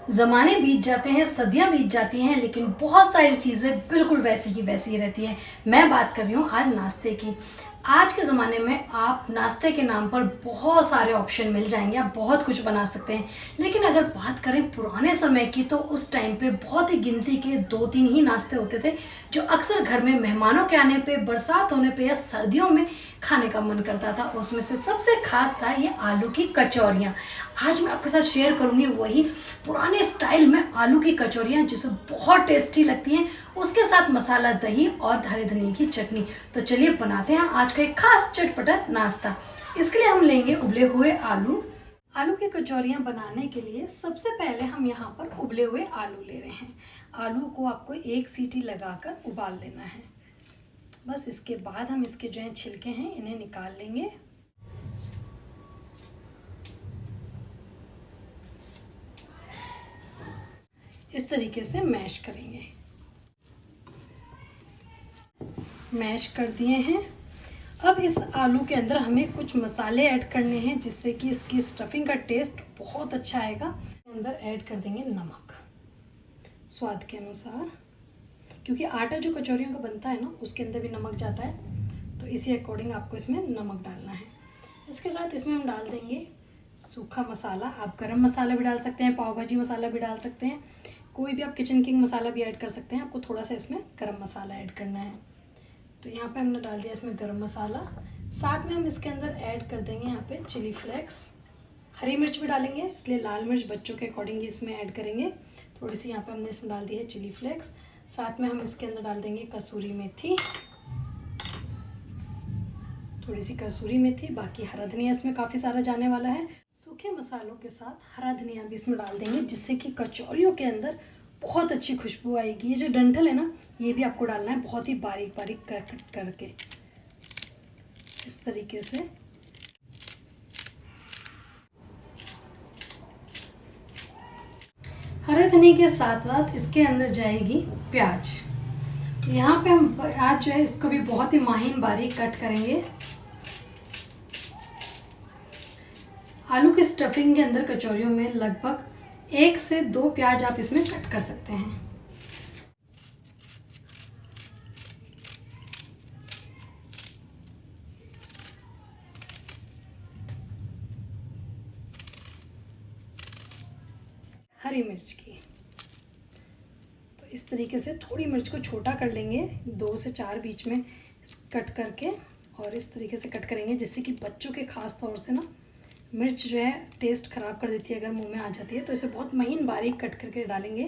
ज़माने बीत जाते हैं, सदियां बीत जाती हैं, लेकिन बहुत सारी चीज़ें बिल्कुल वैसी की वैसी ही रहती हैं। मैं बात कर रही हूँ आज नाश्ते की। आज के ज़माने में आप नाश्ते के नाम पर बहुत सारे ऑप्शन मिल जाएंगे, आप बहुत कुछ बना सकते हैं। लेकिन अगर बात करें पुराने समय की, तो उस टाइम पे बहुत ही गिनती के 2-3 ही नाश्ते होते थे, जो अक्सर घर में मेहमानों के आने पे, बरसात होने पे या सर्दियों में खाने का मन करता था। उसमें से सबसे खास था ये आलू की कचौरियाँ। आज मैं आपके साथ शेयर करूंगी वही पुराने स्टाइल में आलू की कचौरियाँ, जिसे बहुत टेस्टी लगती हैं, उसके साथ मसाला दही और हरे धनिया की चटनी। तो चलिए बनाते हैं आज का एक खास चटपटा नाश्ता। इसके लिए हम लेंगे उबले हुए आलू। आलू की कचौरियाँ बनाने के लिए सबसे पहले हम यहाँ पर उबले हुए आलू ले रहे हैं। आलू को आपको 1 सीटी लगाकर उबाल लेना है। बस इसके बाद हम इसके जो है छिलके हैं इन्हें निकाल लेंगे। इस तरीके से मैश करेंगे। मैश कर दिए हैं। अब इस आलू के अंदर हमें कुछ मसाले ऐड करने हैं, जिससे कि इसकी स्टफिंग का टेस्ट बहुत अच्छा आएगा। अंदर ऐड कर देंगे नमक स्वाद के अनुसार, क्योंकि आटा जो कचौरियों का बनता है ना, उसके अंदर भी नमक जाता है, तो इसी अकॉर्डिंग आपको इसमें नमक डालना है। इसके साथ इसमें हम डाल देंगे सूखा मसाला। आप गरम मसाला भी डाल सकते हैं, पाव भाजी मसाला भी डाल सकते हैं, कोई भी आप किचन किंग मसाला भी ऐड कर सकते हैं। आपको थोड़ा सा इसमें गरम मसाला ऐड करना है। तो यहाँ पे हमने डाल दिया इसमें गरम मसाला। साथ में हम इसके अंदर ऐड कर देंगे यहाँ पे चिली फ्लेक्स। हरी मिर्च भी डालेंगे, इसलिए लाल मिर्च बच्चों के अकॉर्डिंग इसमें ऐड करेंगे। थोड़ी सी यहाँ पे हमने इसमें डाल दी है चिली फ्लेक्स। साथ में हम इसके अंदर डाल देंगे कसूरी मेथी, थोड़ी सी कसूरी मेथी। बाकी हरा धनिया इसमें काफ़ी सारा जाने वाला है। सूखे मसालों के साथ हरा धनिया भी इसमें डाल देंगे, जिससे कि कचौरियों के अंदर बहुत अच्छी खुशबू आएगी। ये जो डंठल है ना, ये भी आपको डालना है बहुत ही बारीक बारीक कट करके, इस तरीके से। हरे धनिया के साथ साथ इसके अंदर जाएगी प्याज। तो यहाँ पे हम प्याज जो है इसको भी बहुत ही महीन बारीक कट करेंगे। आलू की स्टफिंग के अंदर कचौरियों में लगभग 1 से 2 प्याज आप इसमें कट कर सकते हैं। हरी मिर्च की, तो इस तरीके से थोड़ी मिर्च को छोटा कर लेंगे, 2 से 4 बीच में कट करके, और इस तरीके से कट करेंगे, जिससे कि बच्चों के खास तौर से ना मिर्च जो है टेस्ट ख़राब कर देती है अगर मुंह में आ जाती है। तो इसे बहुत महीन बारीक कट करके डालेंगे।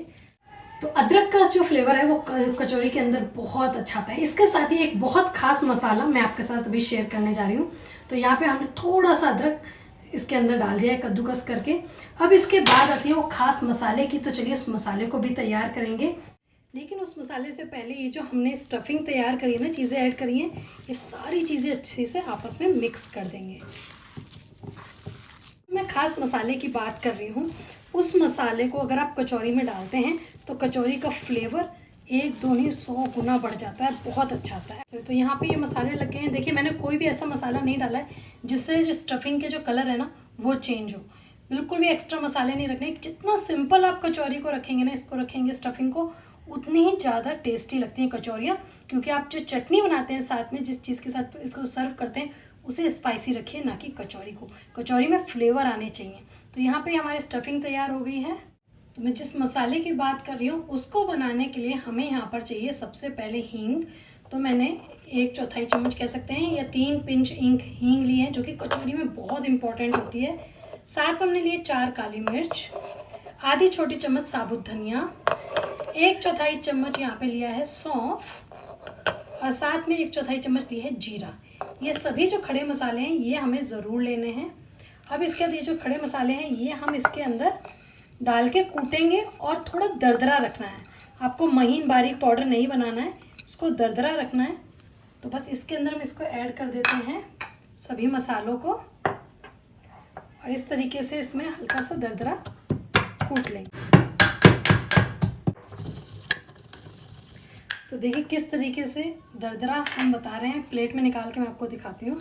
तो अदरक का जो फ्लेवर है वो कचौरी के अंदर बहुत अच्छा आता है। इसके साथ ही एक बहुत खास मसाला मैं आपके साथ अभी शेयर करने जा रही हूँ। तो यहाँ पे हमने थोड़ा सा अदरक इसके अंदर डाल दिया है कद्दूकस करके। अब इसके बाद आती है वो खास मसाले की। तो चलिए उस मसाले को भी तैयार करेंगे, लेकिन उस मसाले से पहले ये जो हमने स्टफिंग तैयार करी है ना, चीज़ें ऐड करी हैं, ये सारी चीज़ें अच्छे से आपस में मिक्स कर देंगे। मैं खास मसाले की बात कर रही हूँ। उस मसाले को अगर आप कचौरी में डालते हैं तो कचौरी का फ्लेवर 1-2 नहीं 100 गुना बढ़ जाता है, बहुत अच्छा आता है। तो यहाँ पे ये मसाले लग गए हैं। देखिए, मैंने कोई भी ऐसा मसाला नहीं डाला है जिससे जो स्टफिंग के जो कलर है ना वो चेंज हो। बिल्कुल भी एक्स्ट्रा मसाले नहीं रखने। जितना सिंपल आप कचौरी को रखेंगे ना, इसको रखेंगे स्टफिंग को, उतनी ही ज़्यादा टेस्टी लगती हैं कचौरियाँ। क्योंकि आप जो चटनी बनाते हैं साथ में, जिस चीज़ के साथ इसको सर्व करते हैं, उसे स्पाइसी रखिए, ना कि कचौरी को। कचौरी में फ्लेवर आने चाहिए। तो यहाँ पे हमारी स्टफिंग तैयार हो गई है। तो मैं जिस मसाले की बात कर रही हूँ उसको बनाने के लिए हमें यहाँ पर चाहिए सबसे पहले हींग। तो मैंने 1/4 चम्मच कह सकते हैं या 3 पिंच हींग ली है, जो कि कचौरी में बहुत इंपॉर्टेंट होती है। साथ में हमने लिए 4 काली मिर्च, आधी छोटी चम्मच साबुत धनिया, 1/4 चम्मच यहाँ पे लिया है सौंफ, और साथ में 1/4 चम्मच ली है जीरा। ये सभी जो खड़े मसाले हैं ये हमें ज़रूर लेने हैं। अब इसके बाद ये जो खड़े मसाले हैं ये हम इसके अंदर डाल के कूटेंगे, और थोड़ा दरदरा रखना है। आपको महीन बारीक पाउडर नहीं बनाना है, इसको दरदरा रखना है। तो बस इसके अंदर हम इसको ऐड कर देते हैं सभी मसालों को, और इस तरीके से इसमें हल्का सा दरदरा कूट लेंगे। तो देखिए किस तरीके से दरदरा हम बता रहे हैं। प्लेट में निकाल के मैं आपको दिखाती हूँ।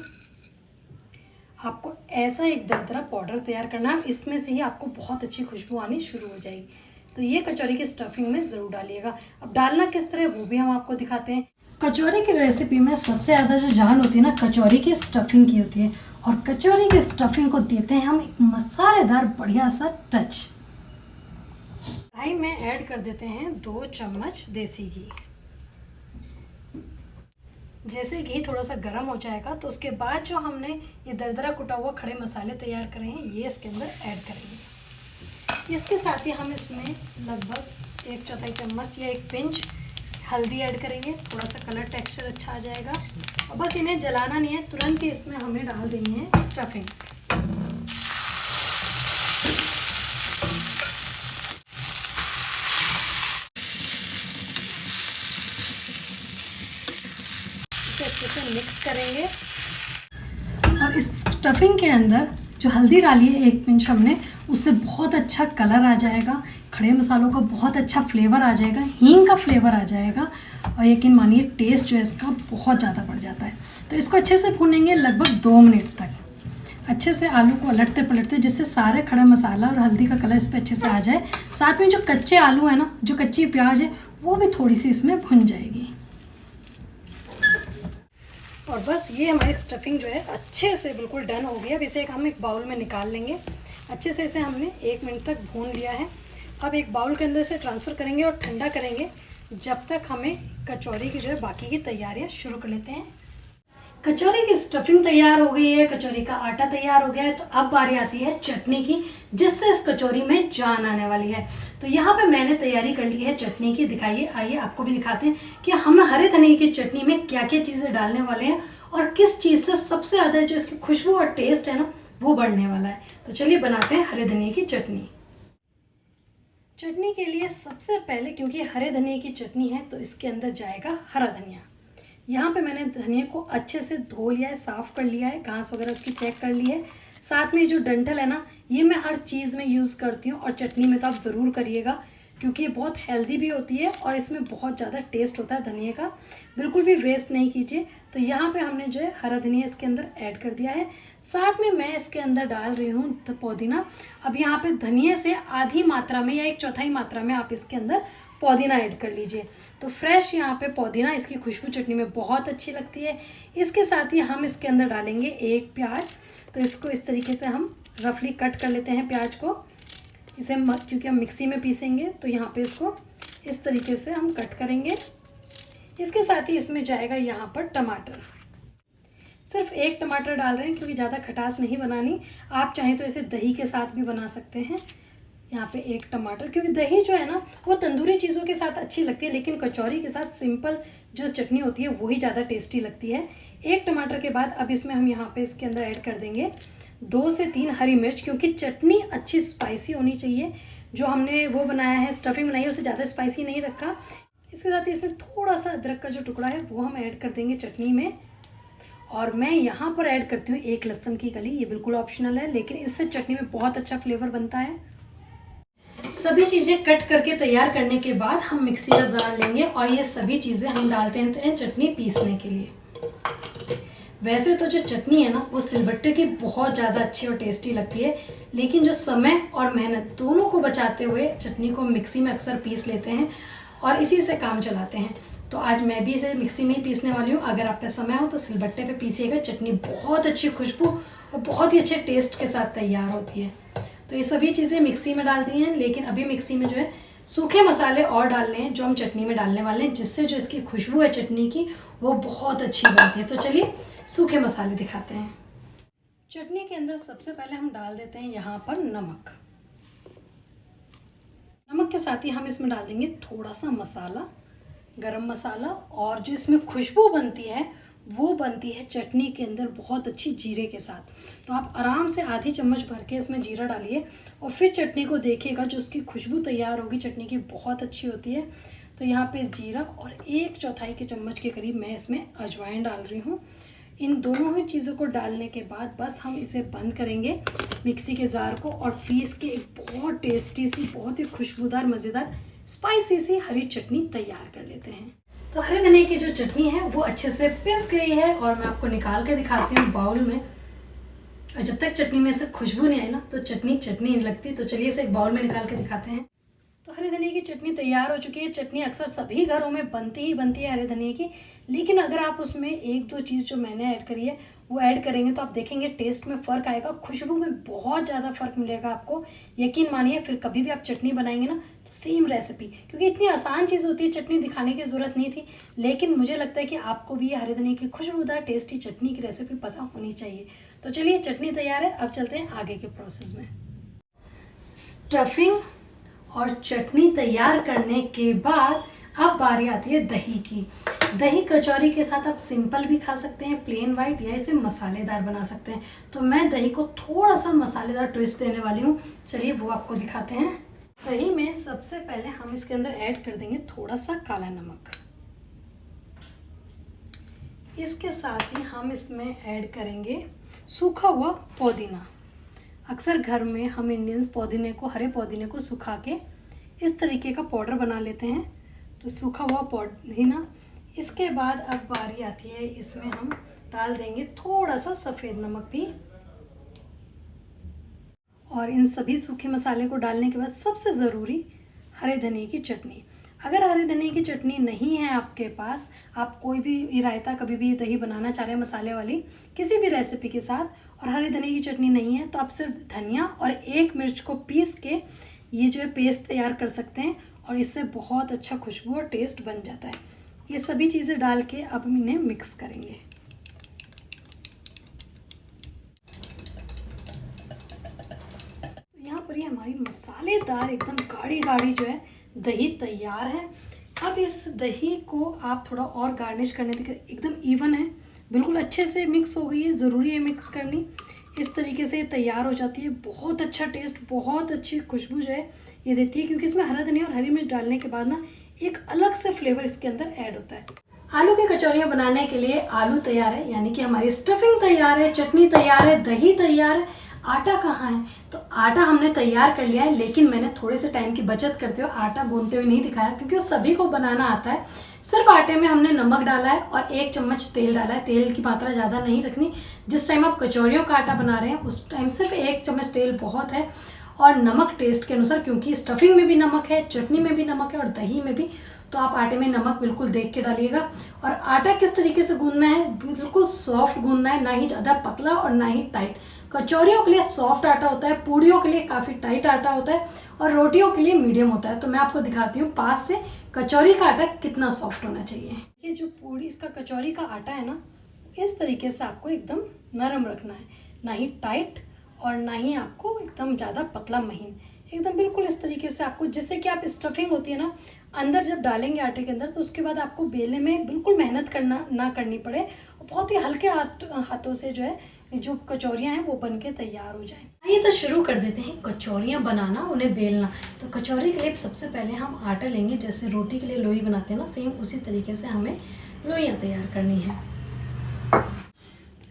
आपको ऐसा एक दरदरा पाउडर तैयार करना है, इसमें से ही आपको बहुत अच्छी खुशबू आनी शुरू हो जाएगी। तो ये कचौरी की स्टफिंग में ज़रूर डालिएगा। अब डालना किस तरह वो भी हम आपको दिखाते हैं। कचौरी की रेसिपी में सबसे ज़्यादा जो जान होती है ना, कचौरी की स्टफिंग की होती है। और कचौरी की स्टफिंग को देते हैं हम एक मसालेदार बढ़िया सा टच। कढ़ाई में ऐड कर देते हैं 2 चम्मच देसी घी। जैसे घी थोड़ा सा गर्म हो जाएगा तो उसके बाद जो हमने ये दरदरा कुटा हुआ खड़े मसाले तैयार करे हैं ये इसके अंदर ऐड करेंगे। इसके साथ ही हम इसमें लगभग 1/4 चम्मच या 1 पिंच हल्दी ऐड करेंगे। थोड़ा सा कलर टेक्सचर अच्छा आ जाएगा। और बस इन्हें जलाना नहीं है, तुरंत ही इसमें हमें डाल देनी है स्टफिंग। इसे अच्छे से मिक्स करेंगे और इस स्टफिंग के अंदर जो हल्दी डाली है 1 पिंच हमने, उससे बहुत अच्छा कलर आ जाएगा, खड़े मसालों का बहुत अच्छा फ्लेवर आ जाएगा, हींग का फ्लेवर आ जाएगा और यकीन मानिए टेस्ट जो है इसका बहुत ज़्यादा बढ़ जाता है। तो इसको अच्छे से भूनेंगे लगभग 2 मिनट तक। अच्छे से आलू को उलटते पलटते जिससे सारे खड़ा मसाला और हल्दी का कलर इस पर अच्छे से आ जाए। साथ में जो कच्चे आलू है ना, जो कच्ची प्याज है, वो भी थोड़ी सी इसमें भुन जाएगी। और बस ये हमारी स्टफिंग जो है अच्छे से बिल्कुल डन हो गई। अब इसे हम एक बाउल में निकाल लेंगे। अच्छे से इसे हमने 1 मिनट तक भून लिया है। अब एक बाउल के अंदर से ट्रांसफ़र करेंगे और ठंडा करेंगे जब तक हमें कचौरी की जो है बाकी की तैयारियां शुरू कर लेते हैं। कचौरी की स्टफिंग तैयार हो गई है, कचौरी का आटा तैयार हो गया है। तो अब बारी आती है चटनी की, जिससे इस कचौरी में जान आने वाली है। तो यहाँ पे मैंने तैयारी कर ली है चटनी की। दिखाइए, आइए आपको भी दिखाते हैं कि हम हरे धनिये की चटनी में क्या क्या चीज़ें डालने वाले हैं और किस चीज़ से सबसे ज़्यादा जो इसकी खुशबू और टेस्ट है ना, वो बढ़ने वाला है। तो चलिए बनाते हैं हरे धनिये की चटनी। चटनी के लिए सबसे पहले, क्योंकि हरे धनिये की चटनी है, तो इसके अंदर जाएगा हरा धनिया। यहाँ पे मैंने धनिया को अच्छे से धो लिया है, साफ़ कर लिया है, घास वगैरह उसकी चेक कर ली है। साथ में जो डंठल है ना, ये मैं हर चीज़ में यूज़ करती हूँ और चटनी में तो आप ज़रूर करिएगा, क्योंकि ये बहुत हेल्दी भी होती है और इसमें बहुत ज़्यादा टेस्ट होता है धनिया का। बिल्कुल भी वेस्ट नहीं कीजिए। तो यहाँ पे हमने जो है हरा धनिया इसके अंदर ऐड कर दिया है। साथ में मैं इसके अंदर डाल रही हूँ पुदीना। अब यहाँ पे धनिया से आधी मात्रा में या 1/4 मात्रा में आप इसके अंदर पुदीना ऐड कर लीजिए। तो फ्रेश यहाँ पे पुदीना, इसकी खुशबू चटनी में बहुत अच्छी लगती है। इसके साथ ही हम इसके अंदर डालेंगे 1 प्याज। तो इसको इस तरीके से हम रफली कट कर लेते हैं प्याज को। इसे क्योंकि हम मिक्सी में पीसेंगे तो यहाँ पे इसको इस तरीके से हम कट करेंगे। इसके साथ ही इसमें जाएगा यहाँ पर टमाटर। सिर्फ 1 टमाटर डाल रहे हैं क्योंकि ज़्यादा खटास नहीं बनानी। आप चाहें तो इसे दही के साथ भी बना सकते हैं। यहाँ पे 1 टमाटर, क्योंकि दही जो है ना वो तंदूरी चीज़ों के साथ अच्छी लगती है, लेकिन कचौरी के साथ सिंपल जो चटनी होती है वही ज़्यादा टेस्टी लगती है। 1 टमाटर के बाद अब इसमें हम यहाँ पे इसके अंदर ऐड कर देंगे 2 से 3 हरी मिर्च, क्योंकि चटनी अच्छी स्पाइसी होनी चाहिए। जो हमने वो बनाया है, स्टफिंग बनाई है, उसे ज़्यादा स्पाइसी नहीं रखा। इसके साथ ही इसमें थोड़ा सा अदरक का जो टुकड़ा है वो हम ऐड कर देंगे चटनी में। और मैं यहाँ पर ऐड करती हूँ 1 लहसुन की कली। ये बिल्कुल ऑप्शनल है, लेकिन इससे चटनी में बहुत अच्छा फ्लेवर बनता है। सभी चीज़ें कट करके तैयार करने के बाद हम मिक्सी का जार लेंगे और ये सभी चीज़ें हम डालते हैं चटनी पीसने के लिए। वैसे तो जो चटनी है ना वो सिलबट्टे की बहुत ज़्यादा अच्छी और टेस्टी लगती है, लेकिन जो समय और मेहनत दोनों को बचाते हुए चटनी को मिक्सी में अक्सर पीस लेते हैं और इसी से काम चलाते हैं। तो आज मैं भी इसे मिक्सी में ही पीसने वाली हूँ। अगर आप पे समय हो तो सिलबट्टे पे पीसिएगा। चटनी बहुत अच्छी खुशबू और बहुत ही अच्छे टेस्ट के साथ तैयार होती है। तो ये सभी चीज़ें मिक्सी में डाल दी हैं, लेकिन अभी मिक्सी में जो है सूखे मसाले और डालने हैं जो हम चटनी में डालने वाले हैं, जिससे जो इसकी खुशबू है चटनी की वो बहुत अच्छी बनती है। तो चलिए सूखे मसाले दिखाते हैं। चटनी के अंदर सबसे पहले हम डाल देते हैं यहाँ पर नमक। नमक के साथ ही हम इसमें डाल देंगे थोड़ा सा मसाला, गरम मसाला, और जो इसमें खुशबू बनती है वो बनती है चटनी के अंदर बहुत अच्छी जीरे के साथ। तो आप आराम से आधी चम्मच भर के इसमें जीरा डालिए और फिर चटनी को देखिएगा, जो उसकी खुशबू तैयार होगी चटनी की बहुत अच्छी होती है। तो यहाँ पे जीरा और 1/4 के चम्मच के करीब मैं इसमें अजवाइन डाल रही हूँ। इन दोनों ही चीज़ों को डालने के बाद बस हम इसे बंद करेंगे मिक्सी के जार को और पीस के एक बहुत टेस्टी सी, बहुत ही खुशबूदार, मज़ेदार, स्पाइसी सी हरी चटनी तैयार कर लेते हैं। तो हरे धनिये की जो चटनी है वो अच्छे से पिस गई है और मैं आपको निकाल के दिखाती हूँ बाउल में। और जब तक चटनी में से खुशबू नहीं आई ना तो चटनी चटनी नहीं लगती। तो चलिए इसे एक बाउल में निकाल के दिखाते हैं। तो हरे धनिया की चटनी तैयार हो चुकी है। चटनी अक्सर सभी घरों में बनती ही बनती है हरे धनिया की, लेकिन अगर आप उसमें एक दो चीज़ जो मैंने ऐड करी है वो ऐड करेंगे तो आप देखेंगे टेस्ट में फ़र्क आएगा, खुशबू में बहुत ज़्यादा फ़र्क मिलेगा आपको। यकीन मानिए, फिर कभी भी आप चटनी बनाएंगे ना तो सेम रेसिपी, क्योंकि इतनी आसान चीज़ होती है, चटनी दिखाने की ज़रूरत नहीं थी, लेकिन मुझे लगता है कि आपको भी ये हरे धनिया की खुशबूदार टेस्टी चटनी की रेसिपी पता होनी चाहिए। तो चलिए चटनी तैयार है, अब चलते हैं आगे के प्रोसेस में। स्टफिंग और चटनी तैयार करने के बाद अब बारी आती है दही की। दही कचौरी के साथ आप सिंपल भी खा सकते हैं, प्लेन वाइट, या इसे मसालेदार बना सकते हैं। तो मैं दही को थोड़ा सा मसालेदार ट्विस्ट देने वाली हूँ, चलिए वो आपको दिखाते हैं। दही में सबसे पहले हम इसके अंदर ऐड कर देंगे थोड़ा सा काला नमक। इसके साथ ही हम इसमें ऐड करेंगे सूखा हुआ पुदीना। अक्सर घर में हम इंडियंस पुदीने को, हरे पुदीने को सुखा के इस तरीके का पाउडर बना लेते हैं, तो सूखा हुआ पुदीना। इसके बाद अब बारी आती है, इसमें हम डाल देंगे थोड़ा सा सफ़ेद नमक भी। और इन सभी सूखे मसाले को डालने के बाद सबसे ज़रूरी हरे धनिया की चटनी। अगर हरे धनिया की चटनी नहीं है आपके पास, आप कोई भी रायता कभी भी दही बनाना चाह रहे हैं मसाले वाली किसी भी रेसिपी के साथ, और हरे धनिया की चटनी नहीं है, तो आप सिर्फ धनिया और एक मिर्च को पीस के ये जो है पेस्ट तैयार कर सकते हैं, और इससे बहुत अच्छा खुशबू और टेस्ट बन जाता है। ये सभी चीज़ें डाल के अब हम इन्हें मिक्स करेंगे। तो यहाँ पर ये हमारी मसालेदार एकदम गाढ़ी गाढ़ी जो है दही तैयार है। अब इस दही को आप थोड़ा और गार्निश करने देखें, एकदम इवन है, बिल्कुल अच्छे से मिक्स हो गई है, ज़रूरी है मिक्स करनी। इस तरीके से तैयार हो जाती है। बहुत अच्छा टेस्ट, बहुत अच्छी खुशबू जो है ये देती है, क्योंकि इसमें हरा धनिया और हरी मिर्च डालने के बाद ना एक अलग से फ्लेवर इसके अंदर ऐड होता है। आलू की कचौरियाँ बनाने के लिए आलू तैयार है, यानी कि हमारी स्टफिंग तैयार है, चटनी तैयार है, दही तैयार है। आटा कहाँ है? तो आटा हमने तैयार कर लिया है, लेकिन मैंने थोड़े से टाइम की बचत करते हुए आटा गूंथते हुए नहीं दिखाया, क्योंकि वो सभी को बनाना आता है। सिर्फ आटे में हमने नमक डाला है और 1 चम्मच तेल डाला है। तेल की मात्रा ज़्यादा नहीं रखनी। जिस टाइम आप कचौरियों का आटा बना रहे हैं उस टाइम सिर्फ 1 चम्मच तेल बहुत है, और नमक टेस्ट के अनुसार, क्योंकि स्टफिंग में भी नमक है, चटनी में भी नमक है और दही में भी, तो आप आटे में नमक बिल्कुल देख के डालिएगा। और आटा किस तरीके से गूंदना है? बिल्कुल सॉफ्ट गूंदना है, ना ही ज़्यादा पतला और ना ही टाइट। कचौरियों के लिए सॉफ्ट आटा होता है, पूड़ियों के लिए काफ़ी टाइट आटा होता है, और रोटियों के लिए मीडियम होता है। तो मैं आपको दिखाती हूँ पास से कचौरी का आटा कितना सॉफ्ट होना चाहिए। ये जो पूड़ी, इसका कचौरी का आटा है ना, इस तरीके से आपको एकदम नरम रखना है, ना ही टाइट और ना ही आपको एकदम ज़्यादा पतला महीन, एकदम बिल्कुल इस तरीके से आपको, जिससे कि आप स्टफिंग होती है ना अंदर जब डालेंगे आटे के अंदर, तो उसके बाद आपको बेलने में बिल्कुल मेहनत ना करनी पड़े, और बहुत ही हल्के हाथों से जो है जो कचौरियाँ हैं वो बन के तैयार हो जाएं। आइए तो शुरू कर देते हैं कचौरियाँ बनाना, उन्हें बेलना। तो कचौरी के लिए सबसे पहले हम आटा लेंगे, जैसे रोटी के लिए लोई बनाते हैं ना, सेम उसी तरीके से हमें लोइयाँ तैयार करनी है।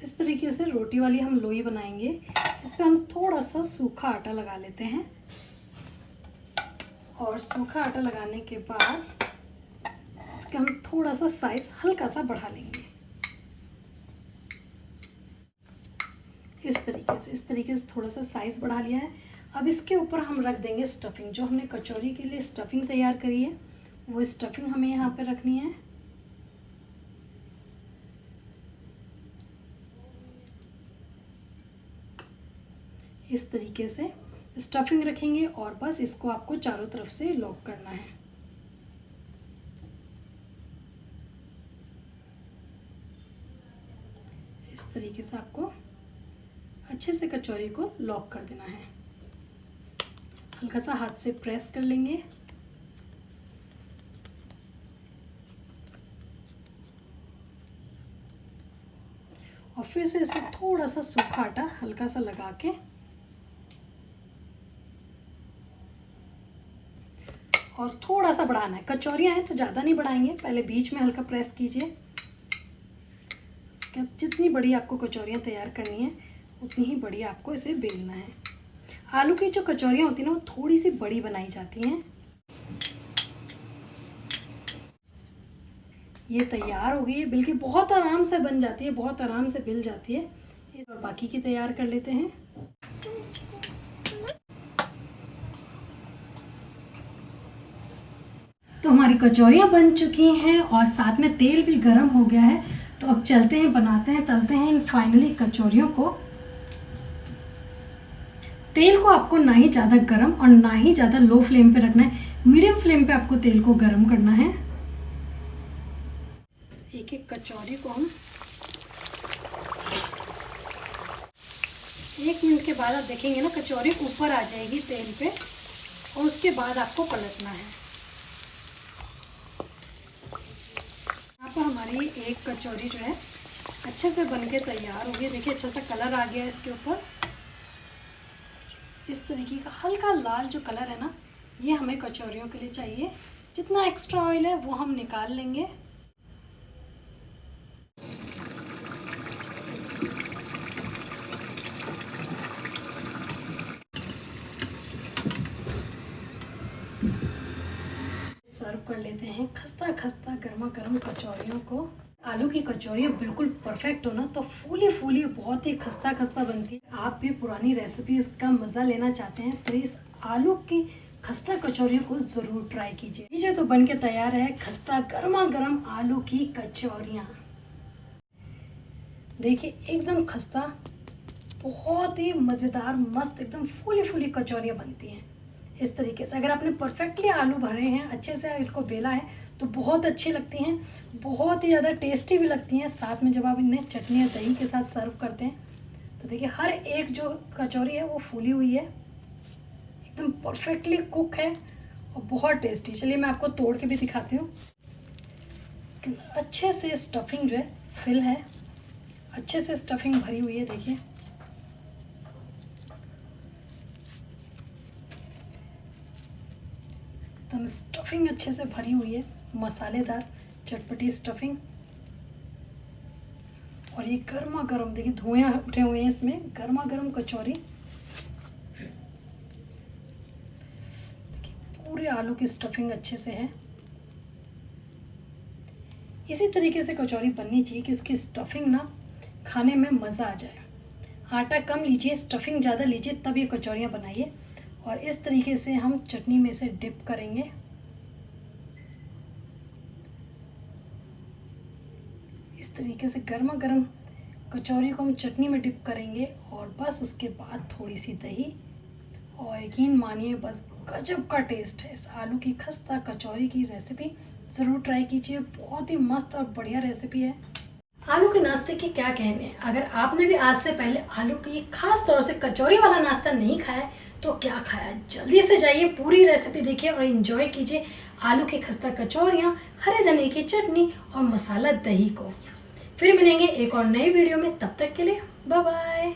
इस तरीके से रोटी वाली हम लोई बनाएंगे। इस पर हम थोड़ा सा सूखा आटा लगा लेते हैं, और सूखा आटा लगाने के बाद इसका हम थोड़ा सा साइज हल्का सा बढ़ा लेंगे। इस तरीके से थोड़ा सा साइज बढ़ा लिया है। अब इसके ऊपर हम रख देंगे स्टफिंग। जो हमने कचौरी के लिए स्टफिंग तैयार करी है, वो स्टफिंग हमें यहाँ पे रखनी है। इस तरीके से स्टफिंग रखेंगे, और बस इसको आपको चारों तरफ से लॉक करना है। इस तरीके से आपको अच्छे से कचौरी को लॉक कर देना है। हल्का सा हाथ से प्रेस कर लेंगे। और फिर से इसमें थोड़ा सा सूखा आटा हल्का सा लगा के, और थोड़ा सा बढ़ाना है। कचौरियाँ हैं तो ज़्यादा नहीं बढ़ाएंगे, पहले बीच में हल्का प्रेस कीजिए। उसके बाद जितनी बड़ी आपको कचौरियाँ तैयार करनी है उतनी ही बड़ी आपको इसे बेलना है। आलू की जो कचौरियाँ होती हैं ना, वो थोड़ी सी बड़ी बनाई जाती हैं। ये तैयार हो गई है, बिल्कुल बहुत आराम से बन जाती है, बहुत आराम से बिल जाती है। और बाकी की तैयार कर लेते हैं। तो हमारी कचौरियाँ बन चुकी हैं और साथ में तेल भी गर्म हो गया है। तो अब चलते हैं, बनाते हैं, तलते हैं इन फाइनली कचौरियों को। तेल को आपको ना ही ज़्यादा गर्म और ना ही ज़्यादा लो फ्लेम पे रखना है, मीडियम फ्लेम पे आपको तेल को गर्म करना है। एक एक कचौरी को हम 1 मिनट के बाद आप देखेंगे ना कचौरी ऊपर आ जाएगी तेल पे, और उसके बाद आपको पलटना है। यहाँ पर हमारी एक कचौरी जो है अच्छे से बनके तैयार हो गई। देखिए अच्छा सा कलर आ गया है इसके ऊपर। इस तरीके का हल्का लाल जो कलर है ना, ये हमें कचौरियों के लिए चाहिए। जितना एक्स्ट्रा ऑयल है वो हम निकाल लेंगे। सर्व कर लेते हैं खस्ता खस्ता गर्मा गर्म कचौरियों को। आलू की कचौरियाँ बिल्कुल परफेक्ट हो ना तो फूली फूली बहुत ही खस्ता खस्ता बनती है। आप भी पुरानी रेसिपीज का मज़ा लेना चाहते हैं तो इस आलू की खस्ता कचौरियों को ज़रूर ट्राई कीजिए। लीजिए तो बन के तैयार है खस्ता गर्मा गर्म आलू की कचौरियाँ। देखिए एकदम खस्ता, बहुत ही मज़ेदार मस्त एकदम फूली फूली कचौरियाँ बनती हैं इस तरीके से। अगर आपने परफेक्टली आलू भरे हैं, अच्छे से इनको बेला है तो बहुत अच्छी लगती हैं, बहुत ही ज़्यादा टेस्टी भी लगती हैं। साथ में जब आप इन्हें चटनी या दही के साथ सर्व करते हैं तो देखिए हर एक जो कचौरी है वो फूली हुई है, एकदम परफेक्टली कुक है और बहुत टेस्टी। चलिए मैं आपको तोड़ के भी दिखाती हूँ। इसके अंदर अच्छे से स्टफिंग जो है फिल है, अच्छे से स्टफिंग भरी हुई है। देखिए एकदम स्टफिंग अच्छे से भरी हुई है, मसालेदार चटपटी स्टफिंग। और ये गर्मा गर्म, देखिए धुएं उठे हुए हैं इसमें, गर्मा गर्म कचौरी। पूरे आलू की स्टफिंग अच्छे से है। इसी तरीके से कचौरी बननी चाहिए कि उसकी स्टफिंग ना खाने में मज़ा आ जाए। आटा कम लीजिए, स्टफिंग ज़्यादा लीजिए, तब ये कचौरियाँ बनाइए। और इस तरीके से हम चटनी में से डिप करेंगे। इस तरीके से गर्मा गर्म कचौरी को हम चटनी में डिप करेंगे और बस उसके बाद थोड़ी सी दही, और यकीन मानिए बस गजब का टेस्ट है। इस आलू की खस्ता कचौरी की रेसिपी ज़रूर ट्राई कीजिए, बहुत ही मस्त और बढ़िया रेसिपी है। आलू के नाश्ते के क्या कहने हैं। अगर आपने भी आज से पहले आलू की खास तौर से कचौरी वाला नाश्ता नहीं खाया तो क्या खाया, जल्दी से जाइए पूरी रेसिपी देखिए और एंजॉय कीजिए आलू की खस्ता कचौरियाँ, हरे धनिए की चटनी और मसाला दही को। फिर मिलेंगे एक और नई वीडियो में, तब तक के लिए बाय बाय।